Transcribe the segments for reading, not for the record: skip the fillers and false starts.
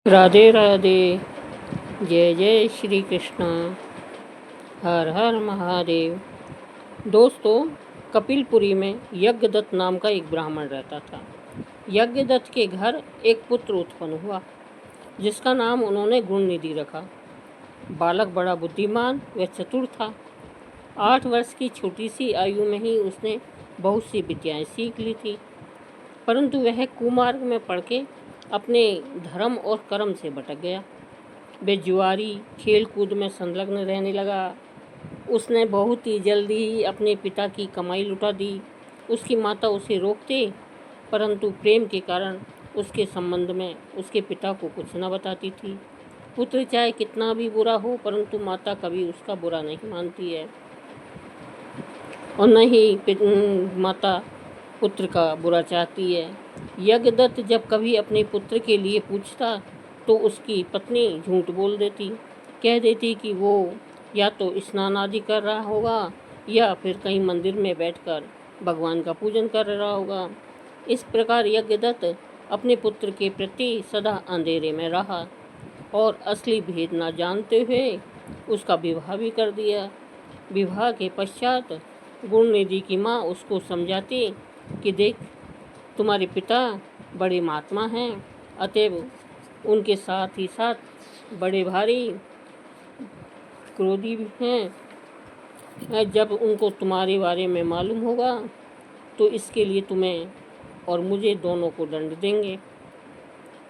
राधे राधे। जय जय श्री कृष्ण। हर हर महादेव। दोस्तों, कपिलपुरी में यज्ञदत्त नाम का एक ब्राह्मण रहता था। यज्ञदत्त के घर एक पुत्र उत्पन्न हुआ जिसका नाम उन्होंने गुणनिधि रखा। बालक बड़ा बुद्धिमान व चतुर था। 8 वर्ष की छोटी सी आयु में ही उसने बहुत सी विद्याएं सीख ली थी, परंतु वह कुमार्ग में पड़ के अपने धर्म और कर्म से भटक गया। वह जुआरी खेल कूद में संलग्न रहने लगा। उसने बहुत ही जल्दी ही अपने पिता की कमाई लुटा दी। उसकी माता उसे रोकते, परंतु प्रेम के कारण उसके संबंध में उसके पिता को कुछ न बताती थी। पुत्र चाहे कितना भी बुरा हो, परंतु माता कभी उसका बुरा नहीं मानती है, और न ही माता पुत्र का बुरा चाहती है। यज्ञदत्त जब कभी अपने पुत्र के लिए पूछता तो उसकी पत्नी झूठ बोल देती, कह देती कि वो या तो स्नान आदि कर रहा होगा या फिर कहीं मंदिर में बैठकर भगवान का पूजन कर रहा होगा। इस प्रकार यज्ञदत्त अपने पुत्र के प्रति सदा अंधेरे में रहा और असली भेद न जानते हुए उसका विवाह भी कर दिया। विवाह के पश्चात गुणनिधि की माँ उसको समझाती कि देख, तुम्हारे पिता बड़े महात्मा हैं, अतएव उनके साथ ही साथ बड़े भारी क्रोधी भी हैं। जब उनको तुम्हारे बारे में मालूम होगा तो इसके लिए तुम्हें और मुझे दोनों को दंड देंगे।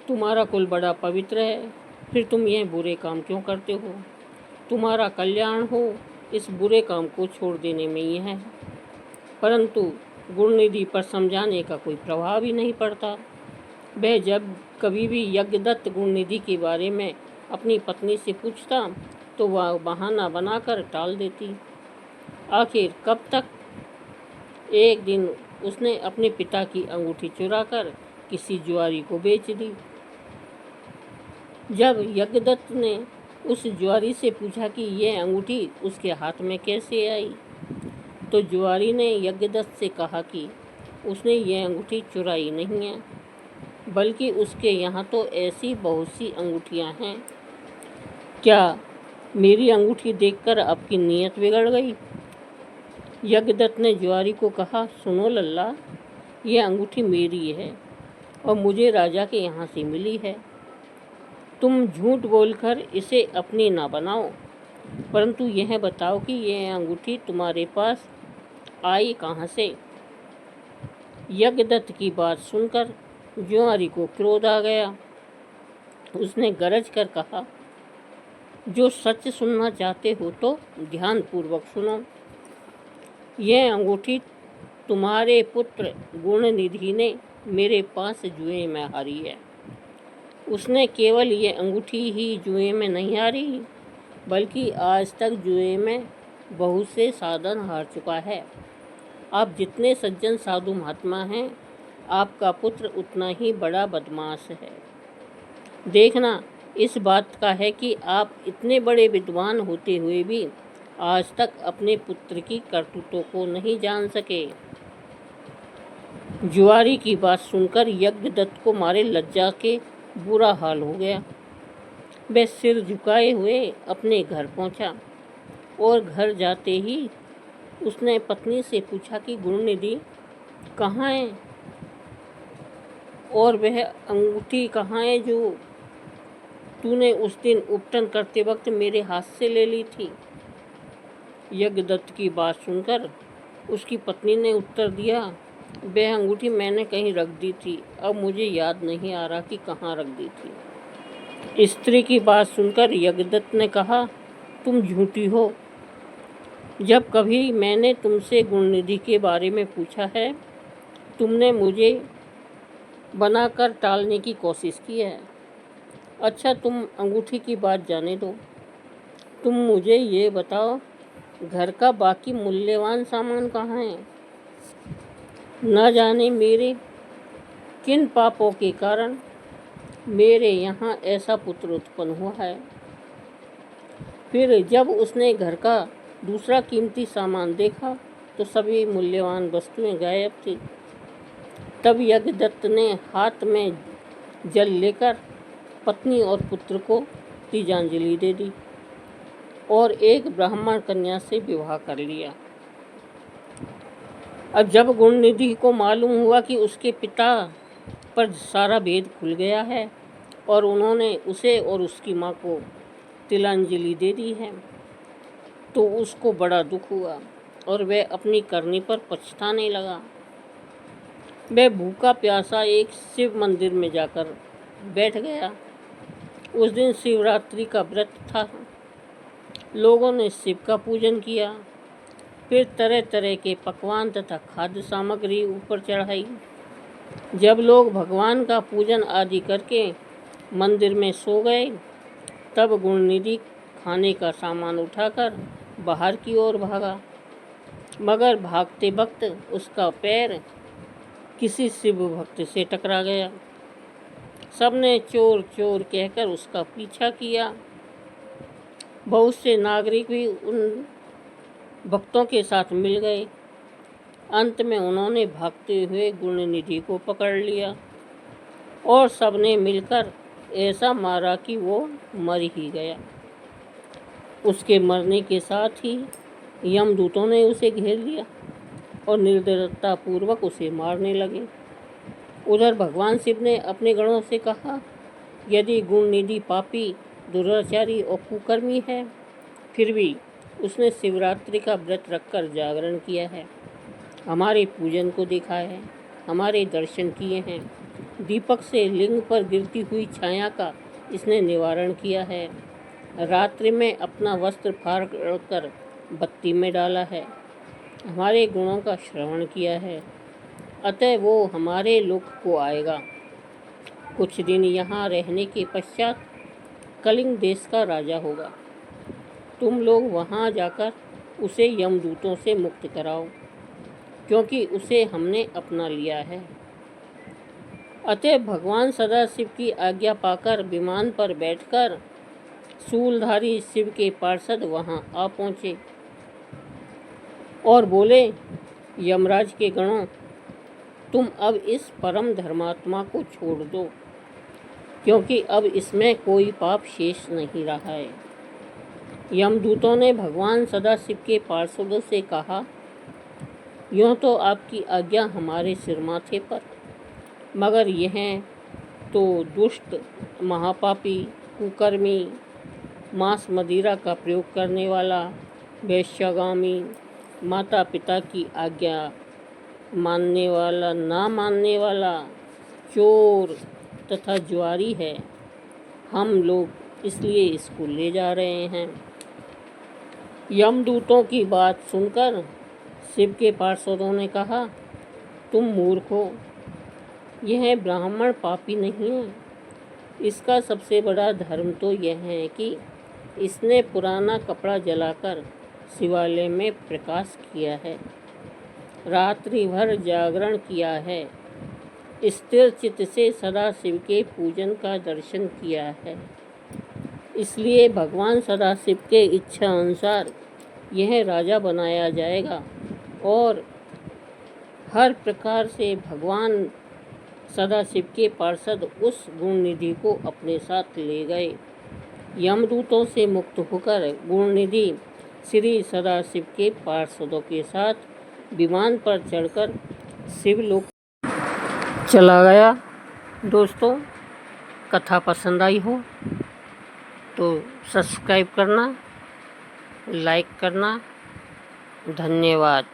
तुम्हारा कुल बड़ा पवित्र है, फिर तुम यह बुरे काम क्यों करते हो? तुम्हारा कल्याण हो, इस बुरे काम को छोड़ देने में ही है। परंतु गुणनिधि पर समझाने का कोई प्रभाव ही नहीं पड़ता। वह जब कभी भी यज्ञदत्त गुणनिधि के बारे में अपनी पत्नी से पूछता तो वह बहाना बनाकर टाल देती। आखिर कब तक एक दिन उसने अपने पिता की अंगूठी चुराकर किसी जुआरी को बेच दी। जब यज्ञदत्त ने उस जुआरी से पूछा कि यह अंगूठी उसके हाथ में कैसे आई, तो जुआरी ने यज्ञदत्त से कहा कि उसने यह अंगूठी चुराई नहीं है, बल्कि उसके यहाँ तो ऐसी बहुत सी अंगूठियाँ हैं। क्या मेरी अंगूठी देखकर आपकी नीयत बिगड़ गई? यज्ञदत्त ने जुआरी को कहा, सुनो लल्ला, यह अंगूठी मेरी है और मुझे राजा के यहाँ से मिली है। तुम झूठ बोलकर इसे अपनी ना बनाओ, परंतु यह बताओ कि यह अंगूठी तुम्हारे पास आई कहाँ से? यज्ञदत्त की बात सुनकर जुआरी को क्रोध आ गया। उसने गरज कर कहा, जो सच सुनना चाहते हो तो ध्यानपूर्वक सुनो। यह अंगूठी तुम्हारे पुत्र गुणनिधि ने मेरे पास जुए में हारी है। उसने केवल ये अंगूठी ही जुए में नहीं हारी, बल्कि आज तक जुए में बहुत से साधन हार चुका है। आप जितने सज्जन साधु महात्मा हैं, आपका पुत्र उतना ही बड़ा बदमाश है। देखना, इस बात का है कि आप इतने बड़े विद्वान होते हुए भी आज तक अपने पुत्र की करतूतों को नहीं जान सके। जुआरी की बात सुनकर यज्ञदत्त को मारे लज्जा के बुरा हाल हो गया। वह सिर झुकाए हुए अपने घर पहुंचा और घर जाते ही उसने पत्नी से पूछा कि गुणनिधि कहाँ है और वह अंगूठी कहाँ है जो तूने उस दिन उपटन करते वक्त मेरे हाथ से ले ली थी। यज्ञदत्त की बात सुनकर उसकी पत्नी ने उत्तर दिया, वह अंगूठी मैंने कहीं रख दी थी, अब मुझे याद नहीं आ रहा कि कहाँ रख दी थी। स्त्री की बात सुनकर यज्ञदत्त ने कहा, तुम झूठी हो। जब कभी मैंने तुमसे गुणनिधि के बारे में पूछा है, तुमने मुझे बनाकर टालने की कोशिश की है। अच्छा, तुम अंगूठी की बात जाने दो। तुम मुझे ये बताओ, घर का बाकी मूल्यवान सामान कहाँ है? न जाने मेरे किन पापों के कारण मेरे यहाँ ऐसा पुत्र उत्पन्न हुआ है। फिर जब उसने घर का दूसरा कीमती सामान देखा तो सभी मूल्यवान वस्तुएं गायब थी। तब यज्ञदत्त ने हाथ में जल लेकर पत्नी और पुत्र को तीजांजलि दे दी और एक ब्राह्मण कन्या से विवाह कर लिया। अब जब गुणनिधि को मालूम हुआ कि उसके पिता पर सारा भेद खुल गया है और उन्होंने उसे और उसकी माँ को तिलांजलि दे दी है, तो उसको बड़ा दुख हुआ और वह अपनी करनी पर पछताने लगा। वह भूखा प्यासा एक शिव मंदिर में जाकर बैठ गया। उस दिन शिवरात्रि का व्रत था। लोगों ने शिव का पूजन किया, फिर तरह तरह के पकवान तथा खाद्य सामग्री ऊपर चढ़ाई। जब लोग भगवान का पूजन आदि करके मंदिर में सो गए, तब गुणनिधि खाने का सामान उठाकर बाहर की ओर भागा, मगर भागते वक्त उसका पैर किसी शिव भक्त से टकरा गया। सबने चोर चोर कहकर उसका पीछा किया। बहुत से नागरिक भी उन भक्तों के साथ मिल गए। अंत में उन्होंने भागते हुए गुणनिधि को पकड़ लिया और सबने मिलकर ऐसा मारा कि वो मर ही गया। उसके मरने के साथ ही यमदूतों ने उसे घेर लिया और निर्दयतापूर्वक उसे मारने लगे। उधर भगवान शिव ने अपने गणों से कहा, यदि गुणनिधि पापी, दुराचारी और कुकर्मी है, फिर भी उसने शिवरात्रि का व्रत रखकर जागरण किया है, हमारे पूजन को देखा है, हमारे दर्शन किए हैं, दीपक से लिंग पर गिरती हुई छाया का इसने निवारण किया है, रात्रि में अपना वस्त्र फाड़ कर बत्ती में डाला है, हमारे गुणों का श्रवण किया है, अतः वो हमारे लोक को आएगा। कुछ दिन यहाँ रहने के पश्चात कलिंग देश का राजा होगा। तुम लोग वहाँ जाकर उसे यमदूतों से मुक्त कराओ, क्योंकि उसे हमने अपना लिया है। अतः भगवान सदाशिव की आज्ञा पाकर विमान पर बैठकर शूलधारी शिव के पार्षद वहाँ आ पहुँचे और बोले, यमराज के गणों, तुम अब इस परम धर्मात्मा को छोड़ दो, क्योंकि अब इसमें कोई पाप शेष नहीं रहा है। यमदूतों ने भगवान सदाशिव के पार्षदों से कहा, यूँ तो आपकी आज्ञा हमारे सिर माथे पर, मगर यह तो दुष्ट, महापापी, कुकर्मी, मांस मदिरा का प्रयोग करने वाला, वैश्यगामी, माता पिता की आज्ञा मानने वाला, ना मानने वाला, चोर तथा जुआरी है। हम लोग इसलिए इसको ले जा रहे हैं। यमदूतों की बात सुनकर शिव के पार्षदों ने कहा, तुम मूर्ख हो, यह ब्राह्मण पापी नहीं है। इसका सबसे बड़ा धर्म तो यह है कि इसने पुराना कपड़ा जलाकर शिवालय में प्रकाश किया है, रात्रि भर जागरण किया है, स्थिर चित्त से सदाशिव के पूजन का दर्शन किया है। इसलिए भगवान सदाशिव के इच्छा अनुसार यह राजा बनाया जाएगा और हर प्रकार से भगवान सदाशिव के पार्षद उस गुणनिधि को अपने साथ ले गए। यमदूतों से मुक्त होकर गुणनिधि श्री सदाशिव के पार्षदों के साथ विमान पर चढ़कर शिवलोक चला गया। दोस्तों, कथा पसंद आई हो तो सब्सक्राइब करना, लाइक करना। धन्यवाद।